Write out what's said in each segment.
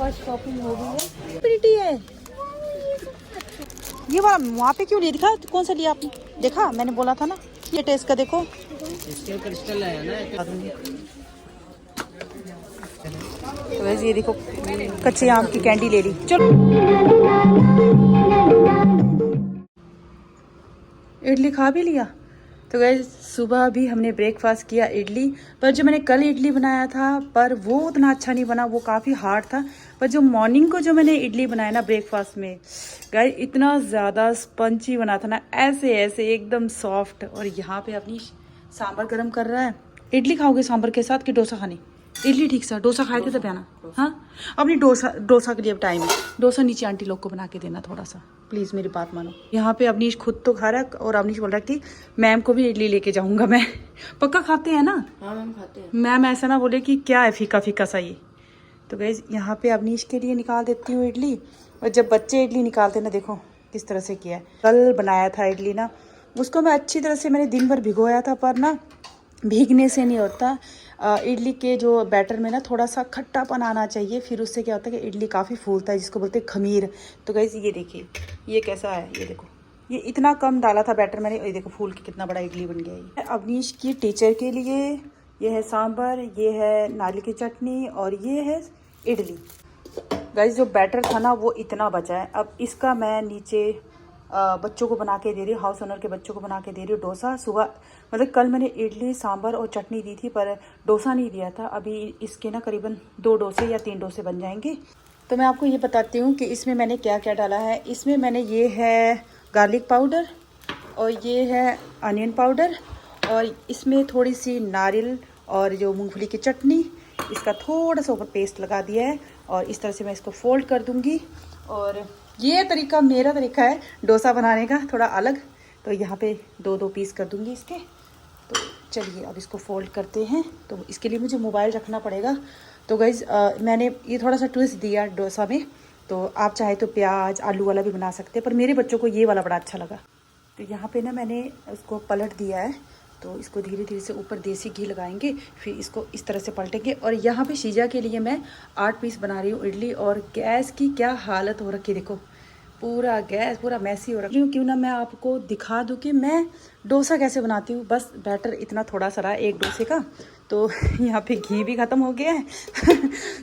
First shopping हो गई है। प्रीटी है ये वाला, वहाँ पे क्यों नहीं दिखा? कौन सा लिया आपने? देखा, मैंने बोला था ना। ये टेस्ट का देखो, क्रिस्टल है ना। तो वैसे ये देखो कच्चे आम की कैंडी ले ली। चलो इडली खा भी लिया। तो गैस सुबह भी हमने ब्रेकफास्ट किया इडली, पर जो मैंने कल इडली बनाया था पर वो उतना अच्छा नहीं बना, वो काफ़ी हार्ड था। पर जो मॉर्निंग को जो मैंने इडली बनाया ना ब्रेकफास्ट में, गैस इतना ज़्यादा स्पंची बना था ना, ऐसे ऐसे एकदम सॉफ्ट। और यहाँ पे अपनी सांभर गर्म कर रहा है। इडली खाओगे सांभर के साथ कि डोसा खानी? इडली ठीक सा, डोसा खाए थे तब आना। हाँ अपनी डोसा के लिए अब टाइम है। डोसा नीचे आंटी लोग को बना के देना थोड़ा सा, प्लीज़ मेरी बात मानो। यहाँ पे अवनीश खुद तो खा रहा है और अवनीश बोल रहा है कि मैम को भी इडली लेके जाऊंगा मैं। पक्का खाते हैं ना? हाँ मैम खाते हैं। मैम ऐसा ना बोले कि क्या है फीका फीका सा ये। तो गाइस यहाँ पे अवनीश के लिए निकाल देती हूँ इडली। और जब बच्चे इडली निकालते ना, देखो किस तरह से किया है। कल बनाया था इडली ना, उसको मैं अच्छी तरह से मैंने दिन भर भिगोया था, पर ना भीगने से नहीं होता। इडली के जो बैटर में ना थोड़ा सा खट्टापन आना चाहिए, फिर उससे क्या होता है कि इडली काफ़ी फूलता है, जिसको बोलते हैं खमीर। तो गाइस ये देखिए ये कैसा है, ये देखो ये इतना कम डाला था बैटर मैंने, ये देखो फूल के कितना बड़ा इडली बन गया ये। अवनीश की टीचर के लिए ये है सांभर, ये है नारियल की चटनी और ये है इडली। गाइस जो बैटर था ना वो इतना बचा है, अब इसका मैं नीचे बच्चों को बना के दे रही हूँ, हाउस ओनर के बच्चों को बना के दे रही हूँ डोसा। सुबह मतलब कल मैंने इडली सांभर और चटनी दी थी पर डोसा नहीं दिया था। अभी इसके ना करीबन 2 डोसे या 3 डोसे बन जाएंगे। तो मैं आपको ये बताती हूँ कि इसमें मैंने क्या क्या डाला है। इसमें मैंने ये है गार्लिक पाउडर और ये है अनियन पाउडर और इसमें थोड़ी सी नारियल और जो मूंगफली की चटनी, इसका थोड़ा सा ऊपर पेस्ट लगा दिया है। और इस तरह से मैं इसको फोल्ड कर दूँगी। और ये तरीका मेरा तरीका है डोसा बनाने का, थोड़ा अलग। तो यहाँ पे 2-2 पीस कर दूँगी इसके। तो चलिए अब इसको फोल्ड करते हैं। तो इसके लिए मुझे मोबाइल रखना पड़ेगा। तो गाइज़ मैंने ये थोड़ा सा ट्विस्ट दिया डोसा में। तो आप चाहे तो प्याज आलू वाला भी बना सकते हैं, पर मेरे बच्चों को ये वाला बड़ा अच्छा लगा। तो यहाँ पे ना मैंने उसको पलट दिया है। तो इसको धीरे धीरे से ऊपर देसी घी लगाएंगे, फिर इसको इस तरह से पलटेंगे। और यहाँ पे शीजा के लिए मैं 8 पीस बना रही हूँ इडली। और गैस की क्या हालत हो रखी है, देखो पूरा गैस पूरा मैसी हो रखी हूँ। क्यों ना मैं आपको दिखा दूँ कि मैं डोसा कैसे बनाती हूँ। बस बैटर इतना थोड़ा सा रहा एक डोसे का, तो यहाँ पे घी भी ख़त्म हो गया है।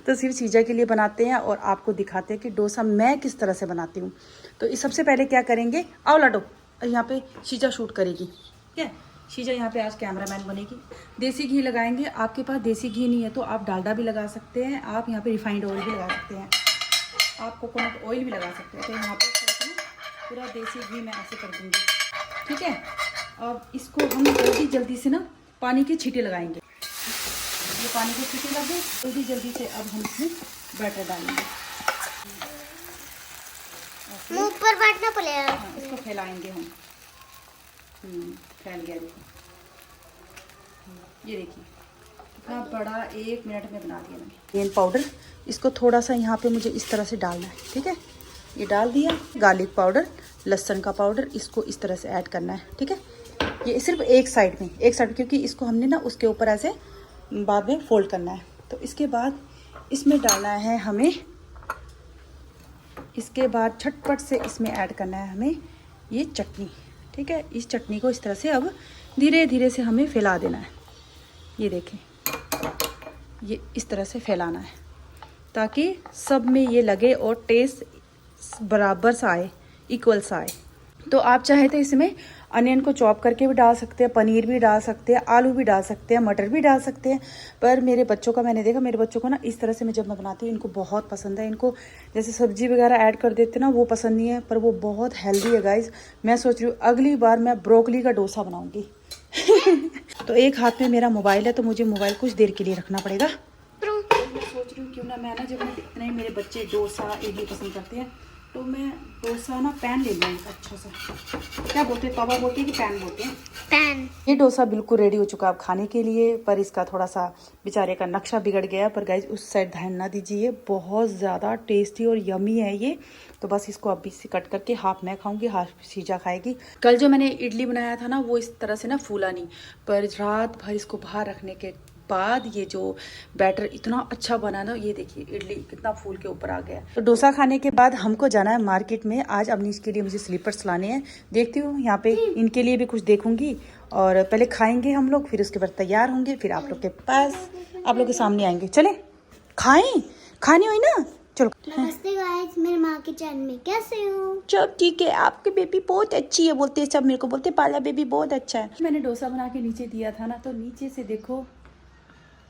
तो सिर्फ शीजा के लिए बनाते हैं और आपको दिखाते हैं कि डोसा मैं किस तरह से बनाती हूँ। तो इस सबसे पहले क्या करेंगे, आओ लाडो, यहाँ पे शीजा शूट करेगी, ठीक है। शीजा यहाँ पे आज कैमरामैन बनेगी। देसी घी लगाएंगे। आपके पास देसी घी नहीं है तो आप डालडा भी लगा सकते हैं, आप यहाँ पे रिफाइंड ऑयल भी लगा सकते हैं, आप कोकोनट ऑयल भी लगा सकते हैं। तो यहाँ पे पूरा देसी घी मैं ऐसे कर दूँगी, ठीक है। अब इसको हम जल्दी जल्दी से ना पानी के छींटे लगाएंगे। ये पानी के छींटे लगे, जल्दी जल्दी से अब हम इसमें बैटर डालेंगे। ऊपर बैठना पड़ेगा। हाँ, इसको फैलाएंगे हम। फैल गया देखो, ये देखिए इतना बड़ा 1 मिनट में बना दिया मैंने। अनियन पाउडर, इसको थोड़ा सा यहाँ पे मुझे इस तरह से डालना है, ठीक है। ये डाल दिया। गार्लिक पाउडर, लहसुन का पाउडर, इसको इस तरह से ऐड करना है, ठीक है। ये सिर्फ एक साइड में, क्योंकि इसको हमने ना उसके ऊपर ऐसे बाद में फोल्ड करना है। तो इसके बाद इसमें डालना है हमें, इसके बाद झटपट से इसमें ऐड करना है हमें ये चटनी, ठीक है। इस चटनी को इस तरह से अब धीरे धीरे से हमें फैला देना है। ये देखें, ये इस तरह से फैलाना है ताकि सब में ये लगे और टेस्ट बराबर सा आए, इक्वल सा आए। तो आप चाहे तो इसमें अनियन को चॉप करके भी डाल सकते हैं, पनीर भी डाल सकते हैं, आलू भी डाल सकते हैं, मटर भी डाल सकते हैं। पर मेरे बच्चों का मैंने देखा, मेरे बच्चों को ना इस तरह से मैं जब मैं बनाती हूँ इनको बहुत पसंद है। इनको जैसे सब्जी वगैरह ऐड कर देते ना वो पसंद नहीं है, पर वो बहुत हेल्दी है गाइज। मैं सोच रही हूँ अगली बार मैं ब्रोकली का डोसा बनाऊँगी। तो एक हाथ में मेरा मोबाइल है तो मुझे मोबाइल कुछ देर के लिए रखना पड़ेगा। मैं सोच रही हूँ क्यों ना मैं ना, जब इतने मेरे बच्चे डोसा इडली पसंद करते हैं तो मैं डोसा ना पैन ले लूँ अच्छा सा। क्या बोलते हैं, तवा बोलते हैं कि पैन बोलते हैं? पैन। ये डोसा बिल्कुल रेडी हो चुका अब खाने के लिए, पर इसका थोड़ा सा बेचारे का नक्शा बिगड़ गया। पर गाइज उस साइड ध्यान ना दीजिए, बहुत ज़्यादा टेस्टी और यमी है ये। तो बस इसको अभी से कट करके हाफ मैं खाऊंगी, हाफ शीजा खाएगी। कल जो मैंने इडली बनाया था ना वो इस तरह से ना फूला नहीं, पर रात भर इसको बाहर रखने के बाद ये जो बैटर इतना अच्छा बना ना, ये देखिए इडली कितना फूल के ऊपर आ गया। तो डोसा खाने के बाद हमको जाना है मार्केट में। आज अवनीश के लिए मुझे स्लीपर्स लाने हैं। देखती हूँ यहाँ पे इनके लिए भी कुछ देखूंगी, और पहले खाएंगे हम लोग, फिर उसके बाद तैयार होंगे, फिर आप लोग के पास, आप लोग के सामने आएंगे। चले खाएं, खानी हुई ना, चलो। नमस्ते गाइस, मेरे माँ के चैनल में कैसे हो? सब ठीक है, आपकी बेबी बहुत अच्छी है बोलते हैं सब, मेरे को बोलते पाला बेबी बहुत अच्छा है। मैंने डोसा बना के नीचे दिया था ना, तो नीचे से देखो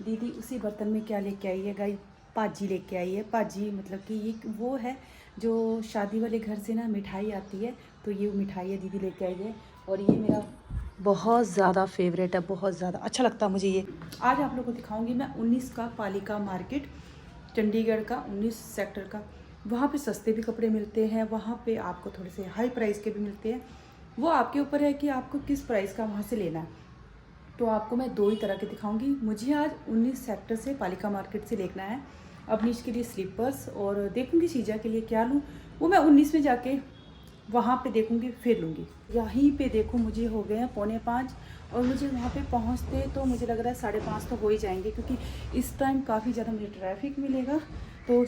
दीदी उसी बर्तन में क्या लेके आई है गाइस, पाजी लेके आई है। पाजी मतलब कि ये वो है जो शादी वाले घर से ना मिठाई आती है, तो ये मिठाई है दीदी लेके आई है, और ये मेरा बहुत ज़्यादा फेवरेट है, बहुत ज़्यादा अच्छा लगता है मुझे ये। आज आप लोगों को दिखाऊंगी मैं 19 का पालिका मार्केट, चंडीगढ़ का 19 सेक्टर का। वहाँ पे सस्ते भी कपड़े मिलते हैं, वहाँ पे आपको थोड़े से हाई प्राइस के भी मिलते हैं। वो आपके ऊपर है कि आपको किस प्राइस का वहाँ से लेना है। तो आपको मैं 2 ही तरह के दिखाऊंगी। मुझे आज 19 सेक्टर से पालिका मार्केट से लेना है अवनीश के लिए स्लीपर्स, और देखूंगी शीजा के लिए क्या लूँ, वो मैं 19 में जाके वहाँ पे देखूंगी, फिर लूँगी। यहीं पे देखो मुझे हो गए हैं 4:45, और मुझे वहाँ पे पहुँचते तो मुझे लग रहा है 5:30 तो हो ही जाएंगे, क्योंकि इस टाइम काफ़ी ज़्यादा मुझे ट्रैफिक मिलेगा। तो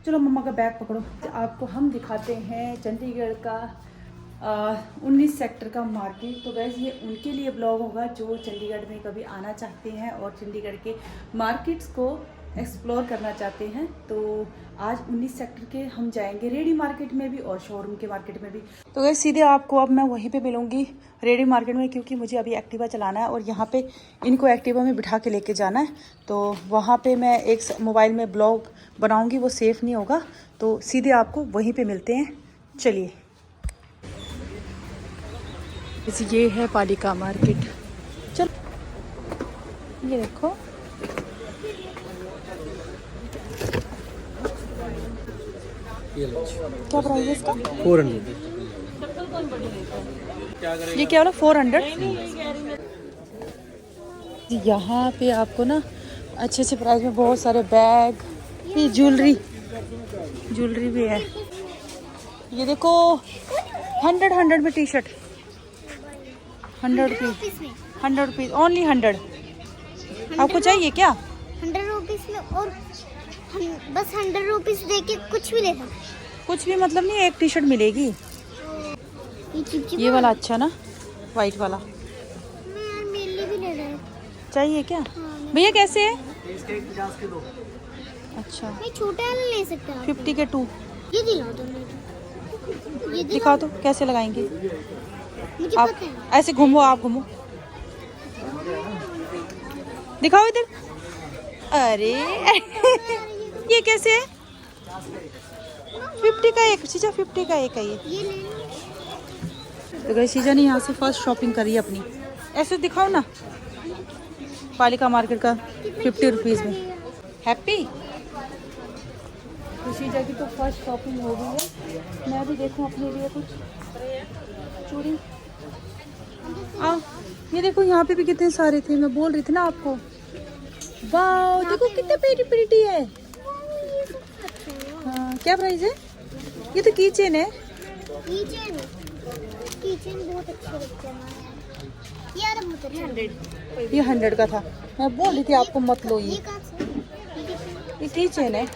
चलो मम्मा का बैग पकड़ो, आपको हम दिखाते हैं चंडीगढ़ का 19 सेक्टर का मार्केट। तो गैस ये उनके लिए ब्लॉग होगा जो चंडीगढ़ में कभी आना चाहते हैं और चंडीगढ़ के मार्केट्स को एक्सप्लोर करना चाहते हैं। तो आज 19 सेक्टर के हम जाएंगे रेडी मार्केट में भी और शोरूम के मार्केट में भी। तो गैस सीधे आपको अब मैं वहीं पे मिलूंगी रेडी मार्केट में, क्योंकि मुझे अभी एक्टिवा चलाना है और यहाँ पे इनको एक्टिवा में बिठा के लेके जाना है। तो वहाँ पे मैं एक मोबाइल में ब्लॉग बनाऊँगी, वो सेफ़ नहीं होगा। तो सीधे आपको वहीं पर मिलते हैं, चलिए। ये है पालिका मार्केट, चलो ये देखो। क्या प्राइस है इसका? 400। ये क्या वाला 400? यहाँ पे आपको ना अच्छे अच्छे प्राइस में बहुत सारे बैग, ये ज्वेलरी भी है। ये देखो 100 में टी शर्ट, 100 रुपीज़ ओनली 100। आपको चाहिए क्या? 100 रुपीज में, और हम बस 100 रुपीज दे के कुछ भी ले सकते। कुछ भी मतलब नहीं, एक टी शर्ट मिलेगी। ये वाला अच्छा ना, वाइट वाला। यार मेरे लिए भी ले रहा है। चाहिए क्या भैया? कैसे है? इसके 50 के 2। अच्छा, मैं छोटा वाला ले सकता हूँ। 50 के 2 ये दिलाओ दो मुझे। ये दिखाओ तो कैसे लगाएंगे मुझे आप? पता है। ऐसे घूमो, आप घूमो, दिखाओ इधर। अरे ये कैसे है? 50 का एक, शीजा 50 का एक है ये। ये ले लो। तो गई शीजा ने यहाँ से फर्स्ट शॉपिंग करी है अपनी। ऐसे दिखाओ ना, पालिका मार्केट का 50 रुपीज़ में। हैप्पी? तो शीजा की तो फर्स्ट शॉपिंग हो गई है। मैं भी देखूँ अपने लिए कुछ चूड़ी। ये देखो यहाँ पे भी कितने सारे थे, मैं बोल रही थी ना आपको। वाह देखो कितने प्रिटी है। हाँ, क्या प्राइस है? ये तो की चेन है। कीचेन बहुत अच्छे लगते हैं यार, बहुत अच्छे। ये 100 का था, मैं बोल रही थी आपको मत लो। ये ये कहाँ से? ये की चेन है।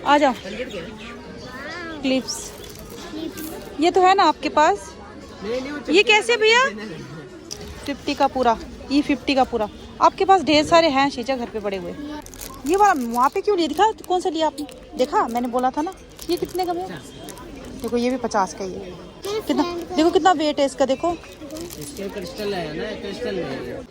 आ जाओ, क्लिप्स ये तो है ना आपके पास? ये कैसे भैया? 50 का पूरा, ये 50 का पूरा। आपके पास ढेर सारे हैं शीजा घर पे पड़े हुए। ये वाला वहाँ पे क्यों लिया? दिखा कौन सा लिया आपने? देखा, मैंने बोला था ना। ये कितने का है? देखो ये भी 50 का ही है। कितना, देखो कितना वेट है इसका, देखो। इसके क्रिस्टल है ना, क्रिस्टल है।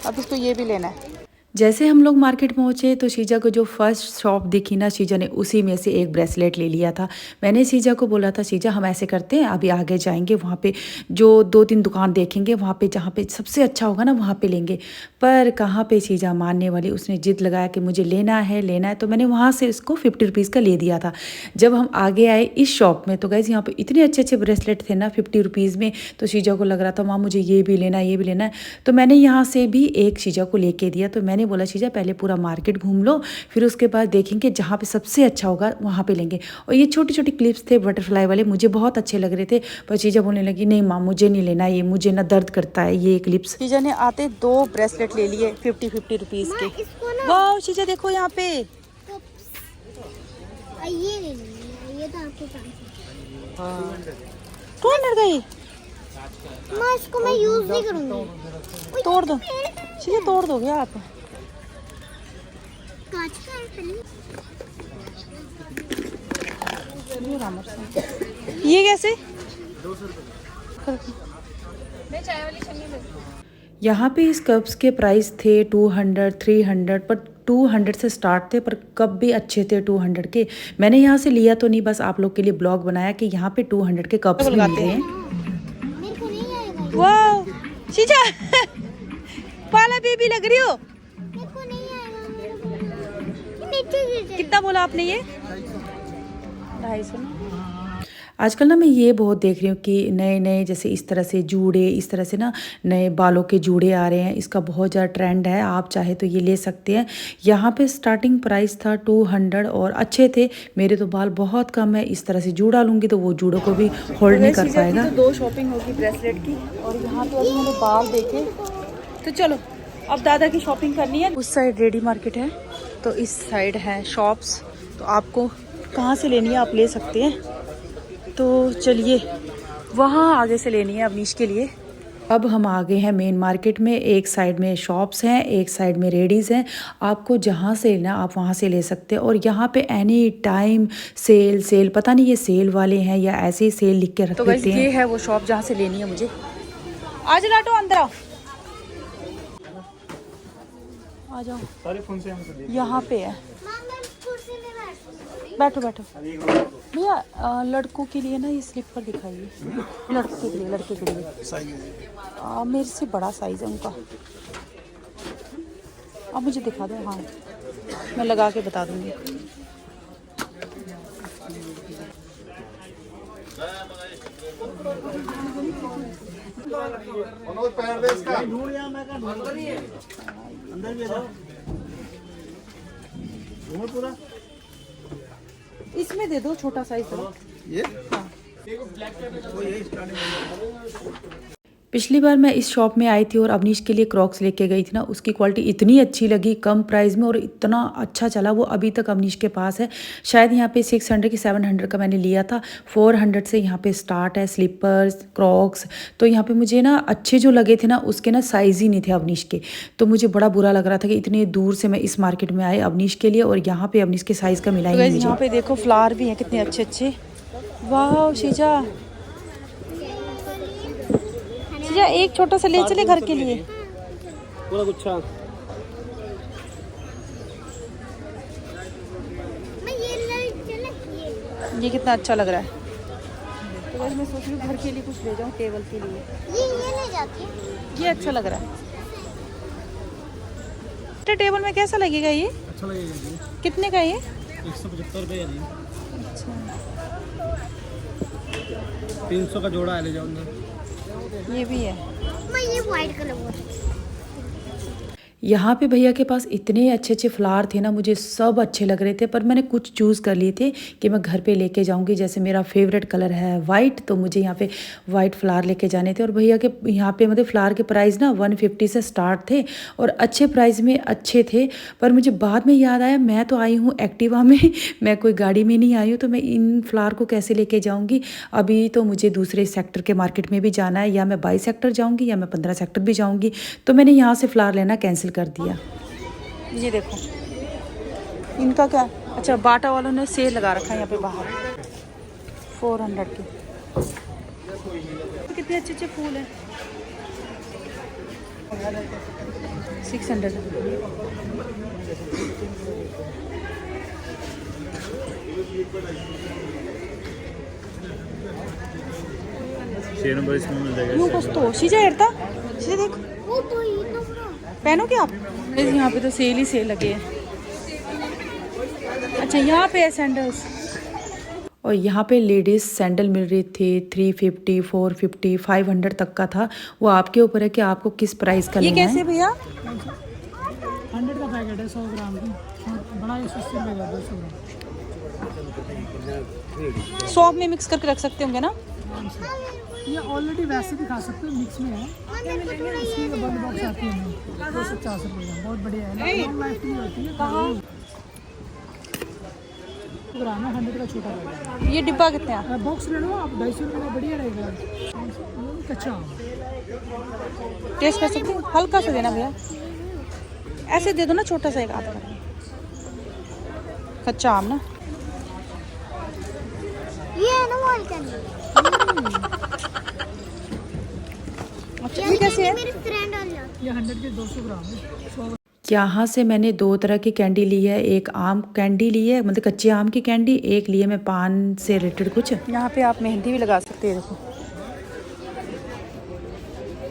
अब इसको ये भी लेना है। जैसे हम लोग मार्केट पहुंचे तो शीजा को जो फर्स्ट शॉप दिखी ना, शीजा ने उसी में से एक ब्रेसलेट ले लिया था। मैंने शीजा को बोला था, शीजा हम ऐसे करते हैं, अभी आगे जाएंगे, वहाँ पे जो 2-3 दुकान देखेंगे, वहाँ पे जहाँ पे सबसे अच्छा होगा ना वहाँ पे लेंगे। पर कहाँ पे शीजा मानने वाली, उसने जिद लगाया कि मुझे लेना है। तो मैंने वहाँ से इसको 50 रुपीज़ का ले दिया था। जब हम आगे आए इस शॉप में तो गाइस यहाँ पे इतने अच्छे अच्छे ब्रेसलेट थे ना 50 रुपीज़ में। तो शीजा को लग रहा था माँ मुझे ये भी लेना है, ये भी लेना है। तो मैंने यहाँ से भी एक शीजा को लेके दिया। तो मैंने मैंने बोला शीजा पहले पूरा मार्केट घूम लो, फिर उसके बाद देखेंगे जहाँ पे सबसे अच्छा होगा वहाँ पे लेंगे। और ये छोटे छोटे क्लिप्स थे बटरफ्लाई वाले, मुझे बहुत अच्छे लग रहे थे, पर शीजा बोलने लगी नहीं माँ मुझे नहीं लेना, ये मुझे ना दर्द करता है ये क्लिप्स। शीजा ने आते 2 ब्रेसलेट ले लिए 50-50 रुपीज़ के। इसको ना वाह शीजा देखो यहाँ पे, ये ले लीजिए, ये तो आपके पास है। 200 का ये माँ इसको मैं यूज नहीं करूँगी। तोड़ दो शीजा, तोड़ दोगे आप? कांच का है पहले। ये कैसे? यहाँ पे इस कप्स के प्राइस थे 200, 300, पर 200 से स्टार्ट थे, पर कप भी अच्छे थे 200 के। मैंने यहाँ से लिया तो नहीं, बस आप लोग के लिए ब्लॉग बनाया कि यहाँ पे 200 के कप्स भी मिल रहे हैं। मेरे को नहीं आएगा, वाह शीजा पाला बेबी लग रही हो। मेरे को नहीं आएगा, ये नीचे गिर जाएगा। कितना बोला आपने ये? 250 ना। आजकल ना मैं ये बहुत देख रही हूँ कि नए नए जैसे इस तरह से जूड़े, इस तरह से ना नए बालों के जूड़े आ रहे हैं, इसका बहुत ज़्यादा ट्रेंड है। आप चाहे तो ये ले सकते हैं। यहाँ पे स्टार्टिंग प्राइस था 200 और अच्छे थे। मेरे तो बाल बहुत कम है, इस तरह से जूड़ा लूँगी तो वो जूड़ों को भी होल्ड नहीं कर पाएगा। तो 2 शॉपिंग होगी ब्रेसलेट की, और यहाँ पे अभी मैंने बाल देखे, तो चलो अब दादा की शॉपिंग करनी है। उस साइड रेडी मार्केट है, तो इस साइड है शॉप्स, तो आपको कहाँ से लेनी है आप ले सकते हैं। तो चलिए वहाँ आगे से लेनी है अवनीश के लिए। अब हम आ गए हैं मेन मार्केट में। एक साइड में शॉप्स हैं, एक साइड में रेडीज़ हैं। आपको जहाँ से लेना आप वहाँ से ले सकते हैं। और यहाँ पे एनी टाइम सेल, पता नहीं ये सेल वाले हैं या ऐसे ही सेल लिख के रख देते हैं। ये है वो शॉप जहाँ से लेनी है मुझे। आज लाटो अंदर आओ, आ जाओ, यहाँ पे है। बैठो बैठो भैया। लड़कों के लिए ना ये स्लीपर दिखाइए, लड़के के लिए मेरे से बड़ा साइज है उनका। अब मुझे दिखा दो, हाँ मैं लगा के बता दूंगी। इसमें दे दो छोटा साइज दो। ये हाँ। पिछली बार मैं इस शॉप में आई थी और अवनीश के लिए क्रॉक्स लेके गई थी ना, उसकी क्वालिटी इतनी अच्छी लगी कम प्राइस में, और इतना अच्छा चला वो अभी तक अवनीश के पास है। शायद यहाँ पे 600 की 700 का मैंने लिया था। 400 से यहाँ पे स्टार्ट है स्लीपर्स, क्रॉक्स। तो यहाँ पे मुझे ना अच्छे जो लगे थे ना उसके ना साइज़ ही नहीं थे अवनीश के, तो मुझे बड़ा बुरा लग रहा था कि इतनी दूर से मैं इस मार्केट में आई अवनीश के लिए और यहाँ पे अवनीश के साइज़ का मिला ही नहीं। यहाँ पे देखो फ्लावर भी हैं कितने अच्छे अच्छे। वाह शीजा, एक छोटा सा ले चले घर के लिए। पूरा गुच्छा। ये कितना अच्छा लग रहा है। तो वैसे मैं सोच रही हूँ घर के लिए कुछ ले जाऊँ टेबल के लिए। ये ले जाती है, ये अच्छा लग रहा है। टेबल में कैसा लगेगा ये? अच्छा लगेगा। कितने का ये? 175 रुपये। अच्छा 300 का जोड़ा है, ले जाओ। ये भी है। मैं ये व्हाइट कलर। यहाँ पे भैया के पास इतने अच्छे अच्छे फ्लावर थे ना, मुझे सब अच्छे लग रहे थे, पर मैंने कुछ चूज़ कर लिए थे कि मैं घर पे लेके जाऊँगी। जैसे मेरा फेवरेट कलर है वाइट, तो मुझे यहाँ पे वाइट फ्लावर लेके जाने थे। और भैया के यहाँ पे मतलब फ्लावर के प्राइस ना 150 से स्टार्ट थे और अच्छे प्राइस में अच्छे थे। पर मुझे बाद में याद आया मैं तो आई हूँ एक्टिवा में, मैं कोई गाड़ी में नहीं आई हूँ, तो मैं इन फ्लावर को कैसे लेके जाऊँगी। अभी तो मुझे दूसरे सेक्टर के मार्केट में भी जाना है, या मैं 22 सेक्टर जाऊँगी या मैं 15 सेक्टर भी जाऊँगी। तो मैंने यहाँ से फ्लावर लेना कैंसिल कर दिया। ये देखो इनका क्या, अच्छा बाटा वालों ने सेल लगा रखा है यहाँ पे बाहर 400 के। कितने अच्छे अच्छे फूल हैं। 600। इसमें मिल जाएगा। यूँ कुछ तो शीजा हेरता शीजा देख, वो तो ये तो पहनोगे आप? यहाँ पे तो सेल ही सेल लगे हैं। अच्छा यहाँ पे है सैंडल्स, और यहाँ पे लेडीज़ सैंडल मिल रही थी 350, 450, 500 तक का था। वो आपके ऊपर है कि आपको किस प्राइस का लेना है। ये कैसे भैया? 100 का पैकेट है 100 ग्राम की, बड़ा 180 रुपये का 200 ग्राम। सौंफ में मिक्स करके रख सकते होंगे ना? ये ऑलरेडी वैसे भी खा सकते हो, मिक्स में है। इसकी बंद बॉक्स आती है 250 रुपये का, बहुत बढ़िया है, लॉन्ग लाइफ की होती है। ग्राम है 100 का छोटा पैकेट। ये डिब्बा कितने का? बॉक्स ले लो आप, 250 रुपये का, बढ़िया रहेगा। कच्चा आम टेस्ट कर सकते हो? हल्का सा देना भैया, ऐसे दे दो ना, छोटा सा एक आधा कच्चा आम ना। ये है ना वॉल कैंडी। अच्छा ये कैसे है? मेरी फ्रेंड वाला। ये 100 के 200 ग्राम है। यहाँ से मैंने 2 तरह की कैंडी ली है। एक आम कैंडी ली है, मतलब कच्चे आम की कैंडी, एक लिए मैं पान से रिलेटेड कुछ। यहाँ पे आप मेहंदी भी लगा सकते हैं, देखो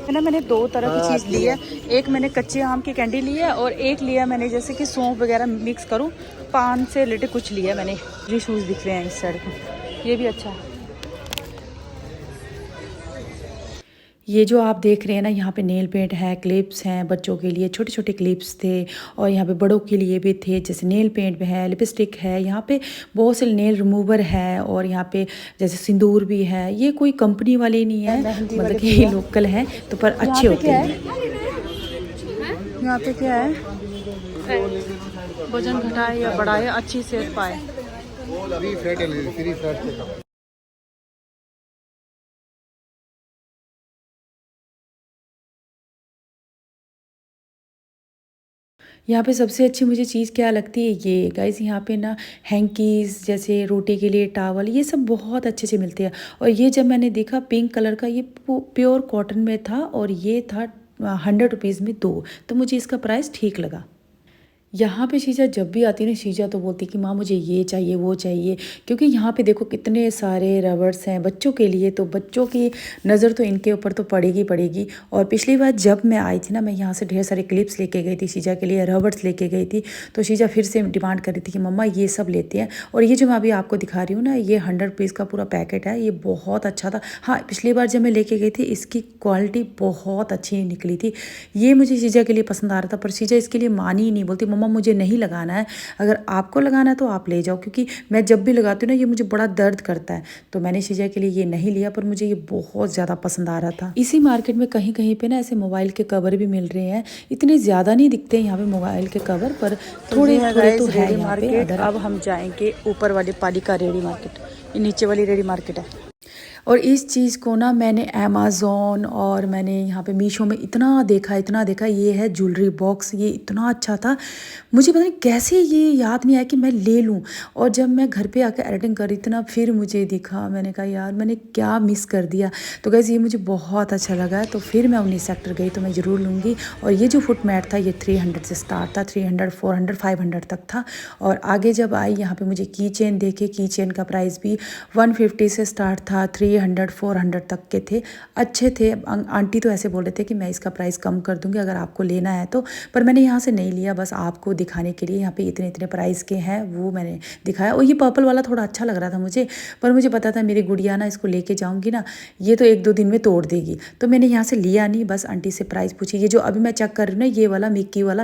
है ना। मैंने 2 तरह की चीज़ ली है, एक मैंने कच्चे आम की कैंडी ली है और एक लिया मैंने जैसे कि सौंफ वगैरह मिक्स करूँ, पान से रिलेटेड कुछ लिया मैंने। ये शूज़ दिख रहे हैं इस साइड को, ये भी अच्छा है। ये जो आप देख रहे हैं ना, यहाँ पे नेल पेंट है, क्लिप्स हैं बच्चों के लिए, छोटे छोटे क्लिप्स थे, और यहाँ पे बड़ों के लिए भी थे, जैसे नेल पेंट है, लिपस्टिक है, यहाँ पे बहुत से नेल रिमूवर है, और यहाँ पे जैसे सिंदूर भी है। ये कोई कंपनी वाले नहीं है, मतलब कि लोकल है, तो पर अच्छे होते हैं। यहाँ पे क्या है? वजन घटाए या बढ़ाए, अच्छी सेहत पाए। यहाँ पे सबसे अच्छी मुझे चीज़ क्या लगती है, ये गाइस, यहाँ पे ना हैंकीज़, जैसे रोटी के लिए टावल, ये सब बहुत अच्छे से मिलते हैं। और ये जब मैंने देखा पिंक कलर का, ये प्योर कॉटन में था, और ये था 100 रुपीज़ में 2, तो मुझे इसका प्राइस ठीक लगा। यहाँ पे शीजा जब भी आती है ना, शीजा तो बोलती कि माँ मुझे ये चाहिए वो चाहिए, क्योंकि यहाँ पे देखो कितने सारे रबर्स हैं बच्चों के लिए, तो बच्चों की नज़र तो इनके ऊपर तो पड़ेगी पड़ेगी। और पिछली बार जब मैं आई थी ना, मैं यहाँ से ढेर सारे क्लिप्स लेके गई थी शीजा के लिए, रबर्स लेके गई थी, तो शीजा फिर से डिमांड कर रही थी कि मम्मा ये सब लेते हैं। और ये जो मैं अभी आपको दिखा रही हूँ ना, ये 100 रुपीज़ का पूरा पैकेट है, ये बहुत अच्छा था। हाँ, पिछली बार जब मैं लेके गई थी, इसकी क्वालिटी बहुत अच्छी निकली थी। ये मुझे शीजा के लिए पसंद आ रहा था, पर शीजा इसके लिए मानी ही नहीं, बोलती मम्मा मुझे नहीं लगाना है, अगर आपको लगाना है तो आप ले जाओ, क्योंकि मैं जब भी लगाती हूँ ना, ये मुझे बड़ा दर्द करता है। तो मैंने शीजा के लिए ये नहीं लिया, पर मुझे ये बहुत ज़्यादा पसंद आ रहा था। इसी मार्केट में कहीं कहीं पे ना ऐसे मोबाइल के कवर भी मिल रहे हैं, इतने ज़्यादा नहीं दिखते यहाँ पे मोबाइल के कवर, पर थोड़े थोड़े तो है यहाँ पे। अब हम जाएंगे ऊपर वाली पालिका रेडी मार्केट, ये नीचे वाली रेडी मार्केट है। और इस चीज़ को ना मैंने अमेज़ॉन और मैंने यहाँ पे मीशो में इतना देखा। ये है ज्वेलरी बॉक्स, ये इतना अच्छा था, मुझे पता नहीं कैसे ये याद नहीं आया कि मैं ले लूँ। और जब मैं घर पे आकर एडिटिंग कर रही थी ना, फिर मुझे दिखा, मैंने कहा यार मैंने क्या मिस कर दिया। तो गाइस ये मुझे बहुत अच्छा लगा, तो फिर मैं 19 सेक्टर गई, तो मैं ज़रूर लूँगी। और ये जो फुट मैट था, ये 300 से स्टार्ट था, 300, 400, 500 तक था। और आगे जब आई यहाँ पे मुझे की चेन देखे, की चेन का प्राइस भी 150 से स्टार्ट था, 300, 400 तक के थे, अच्छे थे। आंटी तो ऐसे बोल रहे थे कि मैं इसका प्राइस कम कर दूंगी अगर आपको लेना है तो, पर मैंने यहाँ से नहीं लिया, बस आपको दिखाने के लिए यहाँ पे इतने इतने प्राइस के हैं वो मैंने दिखाया। और ये पर्पल वाला थोड़ा अच्छा लग रहा था मुझे, पर मुझे पता था मेरी गुड़िया ना इसको लेके जाऊँगी ना, ये तो 1-2 दिन में तोड़ देगी, तो मैंने यहाँ से लिया नहीं, बस आंटी से प्राइस पूछी। ये जो अभी मैं चेक कर रही हूँ ना, ये वाला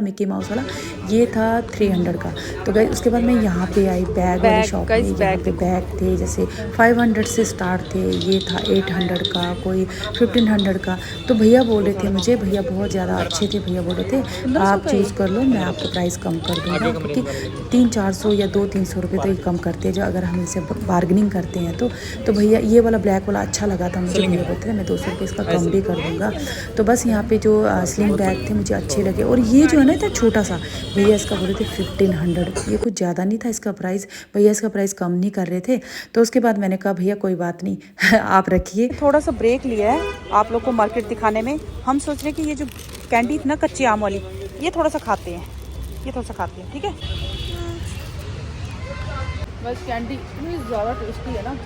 मिक्की माउस वाला, ये था 300 का। तो गाइस उसके बाद मैं यहाँ पे आई बैग वाली शॉप में, यहाँ पे बैग थे जैसे 500 से स्टार्ट थे, ये था 800 का, कोई 1500 का। तो भैया बोल रहे थे मुझे, भैया बहुत ज़्यादा अच्छे थे, भैया बोल रहे थे आप चूज़ कर लो, मैं आपको प्राइस कम कर दूँगा, क्योंकि 300-400 या 200-300 रुपये तो ये कम करते हैं जो अगर हम इनसे बार्गनिंग करते हैं तो भैया ये वाला ब्लैक वाला अच्छा लगा था मुझे, भैया बोलते थे मैं 200 रुपये इसका कम भी कर दूँगा। तो बस यहाँ पे जो स्लिंग बैग थे मुझे अच्छे लगे। और ये जो है ना, इतना छोटा सा, भैया इसका बोल रहे थे 1500, ये कुछ ज़्यादा नहीं था इसका प्राइस, भैया इसका प्राइस कम नहीं कर रहे थे। तो उसके बाद मैंने कहा भैया कोई बात नहीं आप रखिए। थोड़ा सा ब्रेक लिया है आप लोग को मार्केट दिखाने में। हम सोच रहे हैं कि ये जो कैंडी थी ना कच्चे आम वाली, ये थोड़ा सा खाते हैं, ठीक है। बस कैंडी इतनी ज़्यादा टेस्टी है ना,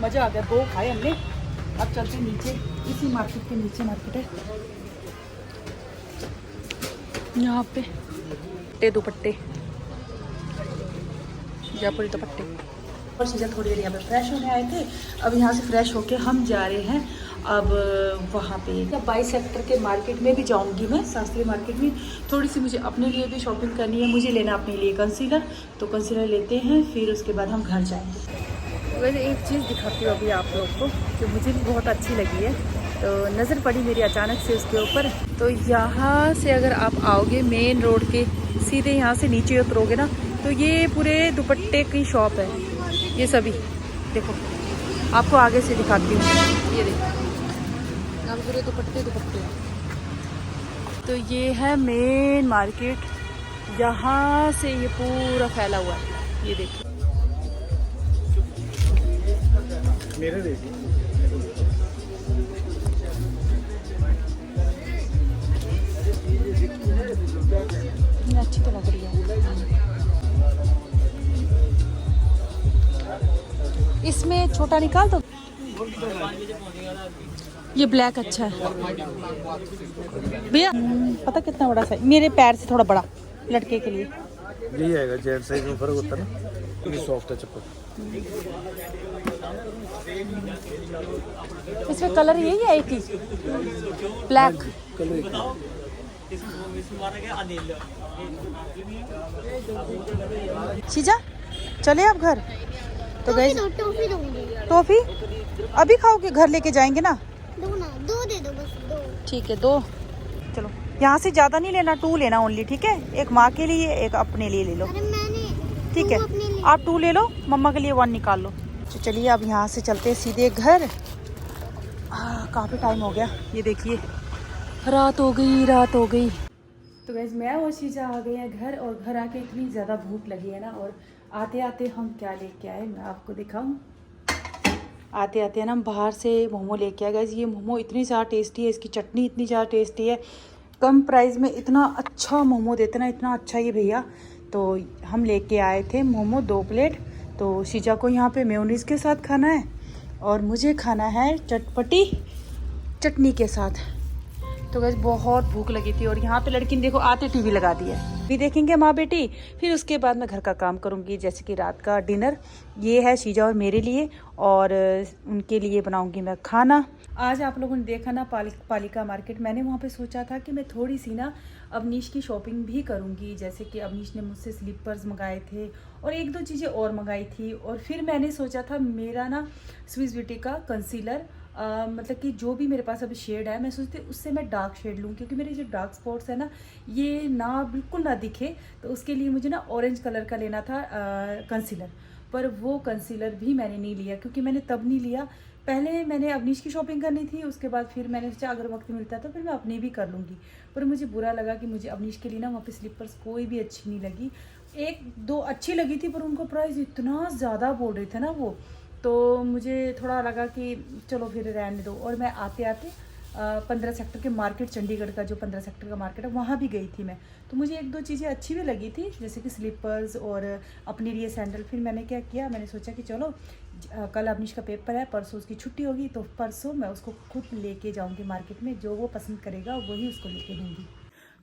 मज़ा आ गया, 2 खाए हमने। अब चलते हैं नीचे, इसी मार्केट के नीचे मार्केट है, यहाँ पे दुपट्टे, जयपुरी दुपट्टे। और चीज़ें थोड़ी देर यहाँ पे फ्रेश होने आए थे, अब यहाँ से फ्रेश होके हम जा रहे हैं अब वहाँ पे 22 सेक्टर के मार्केट में भी जाऊँगी मैं, शास्त्री मार्केट में। थोड़ी सी मुझे अपने लिए भी शॉपिंग करनी है। मुझे लेना अपने लिए कंसीलर, तो कंसीलर लेते हैं, फिर उसके बाद हम घर जाएंगे। वैसे एक चीज़ दिखाती हूँ अभी आप लोग को जो मुझे भी बहुत अच्छी लगी है, तो नज़र पड़ी मेरी अचानक से उसके ऊपर। तो यहाँ से अगर आप आओगे मेन रोड के सीधे यहाँ से नीचे उतरोगे ना, तो ये पूरे दुपट्टे की शॉप है। ये सभी देखो, आपको आगे से दिखाती हूँ। ये देखो, यहाँ पूरे दुपट्टे हैं। तो ये है मेन मार्केट, यहाँ से ये पूरा फैला हुआ है। ये देखो, मेरे देखिए अच्छी तो लग रही है। इसमें छोटा निकाल दो, ये ब्लैक अच्छा है भैया। पता कितना बड़ा साइज, मेरे पैर से थोड़ा बड़ा लड़के के लिए। यही आएगा, जेंट साइज में फर्क होता है ना, ये सॉफ्ट है चप्पल। इसमें कलर यही है एक ही, ब्लैक। शीजा चले आप घर? तो गए टॉफी दूंगी। टॉफी अभी खाओगे? घर लेके जाएंगे ना। दो दे दो बस, दो। ठीक है, 2। चलो, यहाँ से ज़्यादा नहीं लेना, 2 लेना ओनली, ठीक है? एक माँ के लिए, एक अपने लिए ले लो। अरे मैंने ठीक है, आप 2 ले लो, मम्मा के लिए 1 निकाल लो। तो चलिए अब यहाँ से चलते हैं सीधे घर। काफ़ी टाइम हो गया, ये देखिए रात हो गई। तो गैस मैं और शीजा आ गए हैं घर, और घर आके इतनी ज़्यादा भूख लगी है ना, और आते आते हम क्या लेके आए मैं आपको दिखाऊं। आते आते ना हम बाहर से मोमो लेके आए। गैस ये मोमो इतनी ज़्यादा टेस्टी है, इसकी चटनी इतनी ज़्यादा टेस्टी है, कम प्राइस में इतना अच्छा मोमो देते ना, इतना अच्छा ये भैया। तो हम लेके आए थे मोमो 2 प्लेट। तो शीजा को यहाँ पे मेयोनीज के साथ खाना है, और मुझे खाना है चटपटी चटनी के साथ। तो गैस बहुत भूख लगी थी, और यहाँ पे लड़की ने देखो आते टीवी लगा दी है। भी देखेंगे माँ बेटी, फिर उसके बाद मैं घर का काम करूँगी, जैसे कि रात का डिनर ये है शीजा और मेरे लिए, और उनके लिए बनाऊँगी मैं खाना। आज आप लोगों ने देखा ना पालिका मार्केट, मैंने वहाँ पे सोचा था कि मैं थोड़ी सी ना अवनीश की शॉपिंग भी करूँगी। जैसे कि अवनीश ने मुझसे स्लीपर्स मंगाए थे और 1-2 चीज़ें और मंगाई थी। और फिर मैंने सोचा था मेरा ना स्विस ब्यूटी का कंसीलर, मतलब कि जो भी मेरे पास अभी शेड है, मैं सोचती उससे मैं डार्क शेड लूँ, क्योंकि मेरे जो डार्क स्पॉट्स है ना, ये ना बिल्कुल ना दिखे। तो उसके लिए मुझे ना ऑरेंज कलर का लेना था कंसीलर, पर वो कंसीलर भी मैंने नहीं लिया, क्योंकि मैंने तब नहीं लिया, पहले मैंने अवनीश की शॉपिंग करनी थी, उसके बाद फिर मैंने सोचा अगर वक्त मिलता तो फिर मैं अपनी भी कर लूँगी। पर मुझे बुरा लगा कि मुझे अवनीश के लिए ना वहाँ पे स्लीपर्स कोई भी अच्छी नहीं लगी। 1-2 अच्छी लगी थी, पर उनको प्राइस इतना ज़्यादा बोल रहे थे ना वो, तो मुझे थोड़ा लगा कि चलो फिर रहने दो। और मैं आते आते 15 सेक्टर के मार्केट, चंडीगढ़ का जो 15 सेक्टर का मार्केट है, वहाँ भी गई थी मैं। तो मुझे 1-2 चीज़ें अच्छी भी लगी थी, जैसे कि स्लीपर्स और अपने लिए सैंडल। फिर मैंने क्या किया, मैंने सोचा कि चलो कल अवनीश का पेपर है, परसों उसकी छुट्टी होगी, तो परसों मैं उसको खुद लेके जाऊँगी मार्केट में, जो वो पसंद करेगा वही उसको लेके दूँगी।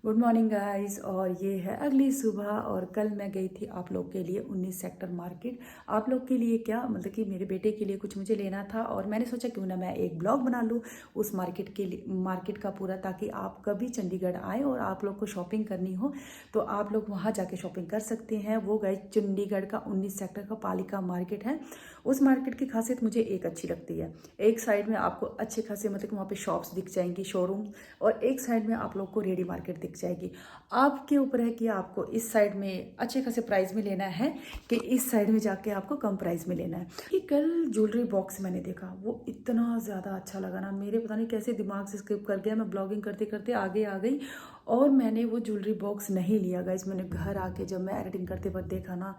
गुड मॉर्निंग गाइस, और ये है अगली सुबह। और कल मैं गई थी आप लोग के लिए 19 सेक्टर मार्केट। आप लोग के लिए क्या, मतलब कि मेरे बेटे के लिए कुछ मुझे लेना था, और मैंने सोचा क्यों ना मैं एक ब्लॉग बना लूँ उस मार्केट के लिए, मार्केट का पूरा, ताकि आप कभी चंडीगढ़ आए और आप लोग को शॉपिंग करनी हो तो आप लोग वहाँ जाके शॉपिंग कर सकते हैं। वो गाइस चंडीगढ़ का 19 सेक्टर का पालिका मार्केट है। उस मार्केट की खासियत मुझे एक अच्छी लगती है, एक साइड में आपको अच्छे खासे, मतलब कि वहाँ पे शॉप्स दिख जाएंगी, शोरूम, और एक साइड में आप लोग को रेडी मार्केट दिख जाएगी। आपके ऊपर है कि आपको इस साइड में अच्छे खासे प्राइस में लेना है कि इस साइड में जाके आपको कम प्राइस में लेना है। कि कल ज्वेलरी बॉक्स मैंने देखा, वो इतना ज़्यादा अच्छा लगा ना, मेरे पता नहीं कैसे दिमाग से स्किप कर गया, मैं ब्लॉगिंग करते करते आगे आ गई और मैंने वो ज्वेलरी बॉक्स नहीं लिया। गाइस मैंने घर आके जब मैं एडिटिंग करते वक्त देखा ना,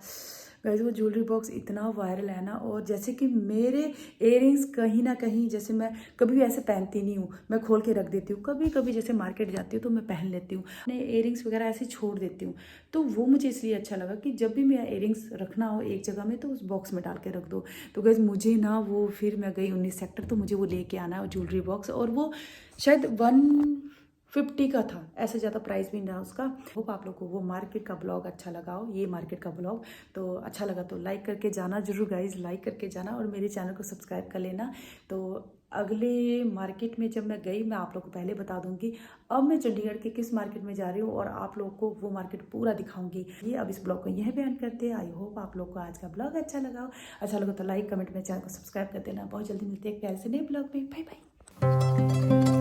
गाइस वो ज्वेलरी बॉक्स इतना वायरल है ना, और जैसे कि मेरे इयररिंग्स कहीं ना कहीं, जैसे मैं कभी भी ऐसे पहनती नहीं हूँ, मैं खोल के रख देती हूँ, कभी कभी जैसे मार्केट जाती हूँ तो मैं पहन लेती हूँ, मैं इयररिंग्स वगैरह ऐसे छोड़ देती हूँ। तो वो मुझे इसलिए अच्छा लगा कि जब भी मेरा इयररिंग्स रखना हो एक जगह में तो उस बॉक्स में डाल के रख दो। तो गाइस मुझे ना वो, फिर मैं गई 19 सेक्टर, तो मुझे वो लेके आना है ज्वेलरी बॉक्स, और वो शायद 150 का था, ऐसे ज़्यादा प्राइस भी नहीं रहा उसका। होप आप लोग को वो मार्केट का ब्लॉग अच्छा लगा हो, ये मार्केट का ब्लॉग। तो अच्छा लगा तो लाइक करके जाना जरूर गाइज, लाइक करके जाना, और मेरे चैनल को सब्सक्राइब कर लेना। तो अगले मार्केट में जब मैं गई मैं आप लोग को पहले बता दूंगी। अब मैं चंडीगढ़ के किस मार्केट में जा रही हूँ और आप लोग को वो मार्केट पूरा दिखाऊंगी। ये अब इस ब्लॉग को यहीं पे एंड करते हैं। आई होप आप लोग को आज का ब्लॉग अच्छा लगा हो। अच्छा लगा तो लाइक कमेंट में चैनल को सब्सक्राइब कर देना। बहुत जल्दी मिलते हैं एक प्यारे से नए ब्लॉग में। Bye bye.